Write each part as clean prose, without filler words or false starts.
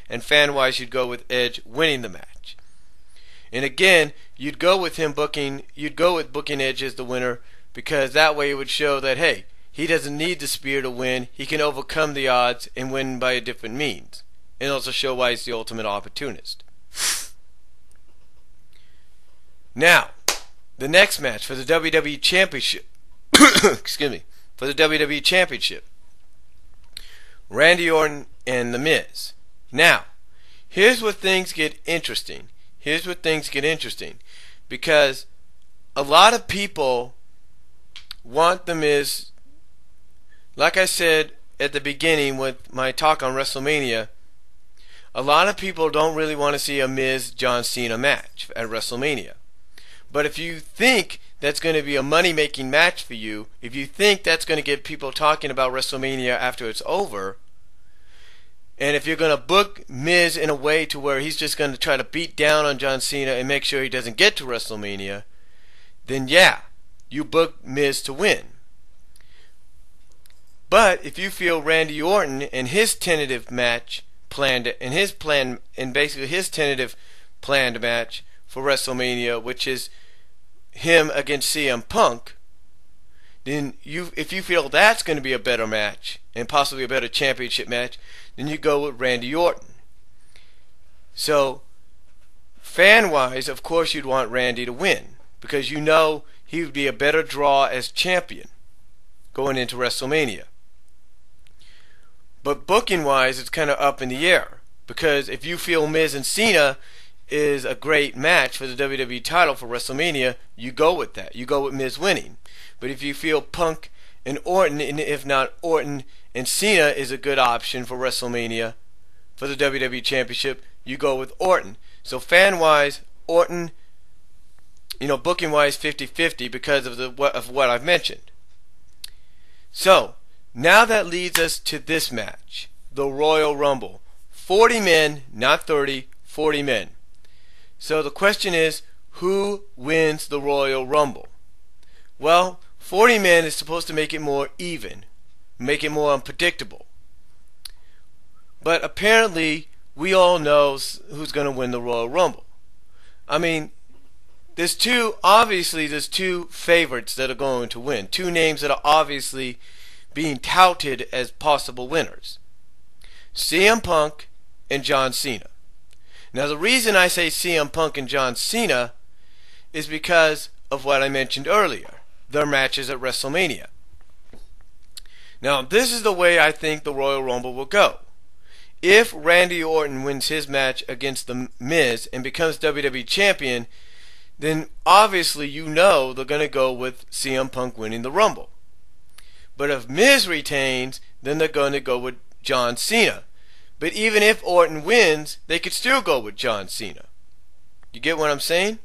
and fan-wise you'd go with Edge winning the match. And again, you'd go with booking Edge as the winner, because that way it would show that, hey, he doesn't need the spear to win. He can overcome the odds and win by a different means. And also show why he's the ultimate opportunist. Now, the next match for the WWE Championship. Excuse me. For the WWE Championship. Randy Orton and The Miz. Now, here's where things get interesting. Because a lot of people want The Miz. Like I said at the beginning with my talk on WrestleMania, a lot of people don't really want to see a Miz-John Cena match at WrestleMania. But if you think that's going to be a money-making match for you, if you think that's going to get people talking about WrestleMania after it's over, and if you're going to book Miz in a way to where he's just going to try to beat down on John Cena and make sure he doesn't get to WrestleMania, then yeah, you book Miz to win. But if you feel Randy Orton and his tentative match planned, and basically his tentative planned match for WrestleMania, which is him against CM Punk, then if you feel that's going to be a better match and possibly a better championship match, then you go with Randy Orton. So fan-wise, of course you'd want Randy to win, because you know he would be a better draw as champion going into WrestleMania. But booking-wise, it's kind of up in the air, because if you feel Miz and Cena is a great match for the WWE title for WrestleMania, you go with that. You go with Miz winning. But if you feel Punk and Orton, and if not Orton and Cena is a good option for WrestleMania for the WWE Championship, you go with Orton. So fan-wise, Orton, booking-wise, 50-50 because of what I've mentioned. So now that leads us to this match, the Royal Rumble. 40 men, not 30, 40 men. So the question is, who wins the Royal Rumble? Well, 40 men is supposed to make it more even, make it more unpredictable. But apparently, we all know who's going to win the Royal Rumble. I mean, there's two favorites that are going to win. Two names that are obviously being touted as possible winners. CM Punk and John Cena. Now the reason I say CM Punk and John Cena is because of what I mentioned earlier, their matches at WrestleMania. Now this is the way I think the Royal Rumble will go. If Randy Orton wins his match against The Miz and becomes WWE Champion, then obviously they're going to go with CM Punk winning the Rumble. But if Miz retains, then they're going to go with John Cena. But even if Orton wins, they could still go with John Cena. You get what I'm saying?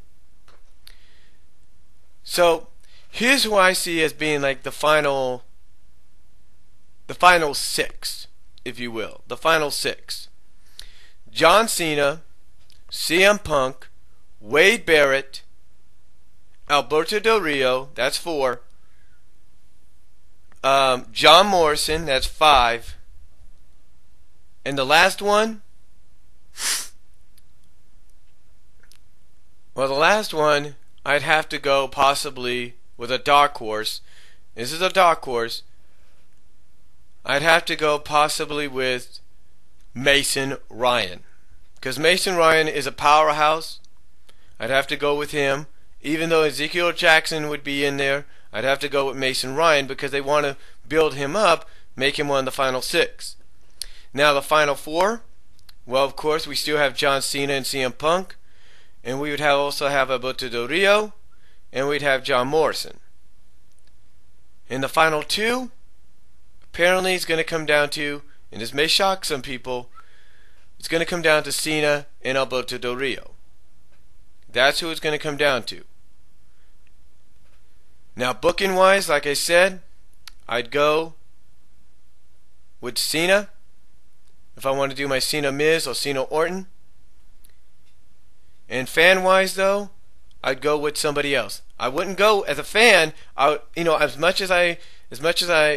So here's who I see as being like the final six, if you will. The final six. John Cena, CM Punk, Wade Barrett, Alberto Del Rio, that's 4. John Morrison, that's 5. And the last one? Well, the last one, I'd have to go possibly with a dark horse. This is a dark horse. I'd have to go possibly with Mason Ryan. Because Mason Ryan is a powerhouse. I'd have to go with him. Even though Ezekiel Jackson would be in there, I'd have to go with Mason Ryan because they want to build him up, make him one of the final 6. Now the final 4, well, of course, we still have John Cena and CM Punk, and we would also have Alberto Del Rio, and we'd have John Morrison. In the final 2, apparently it's going to come down to, and this may shock some people, it's going to come down to Cena and Alberto Del Rio. That's who it's going to come down to. Now, booking-wise, like I said, I'd go with Cena if I want to do my Cena Miz or Cena Orton. And fan-wise, though, I'd go with somebody else. I wouldn't go as a fan. As much as I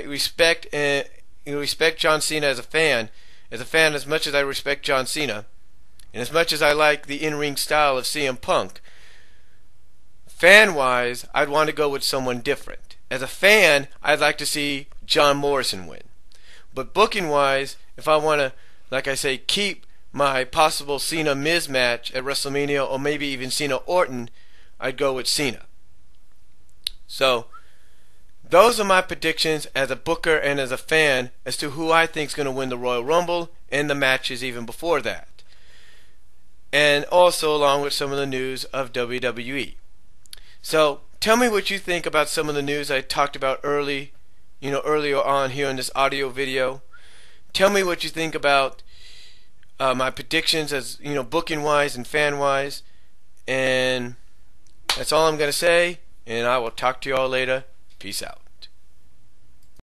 respect John Cena as a fan, as a fan, as much as I respect John Cena, and as much as I like the in-ring style of CM Punk, fan-wise, I'd want to go with someone different. As a fan, I'd like to see John Morrison win. But booking-wise, if I want to, like I say, keep my possible Cena-Miz match at WrestleMania, or maybe even Cena-Orton, I'd go with Cena. So, those are my predictions as a booker and as a fan as to who I think is going to win the Royal Rumble and the matches even before that. And also along with some of the news of WWE. So, tell me what you think about some of the news I talked about earlier on here in this audio video. Tell me what you think about my predictions as, booking wise and fan wise. And that's all I'm going to say, and I will talk to you all later. Peace out.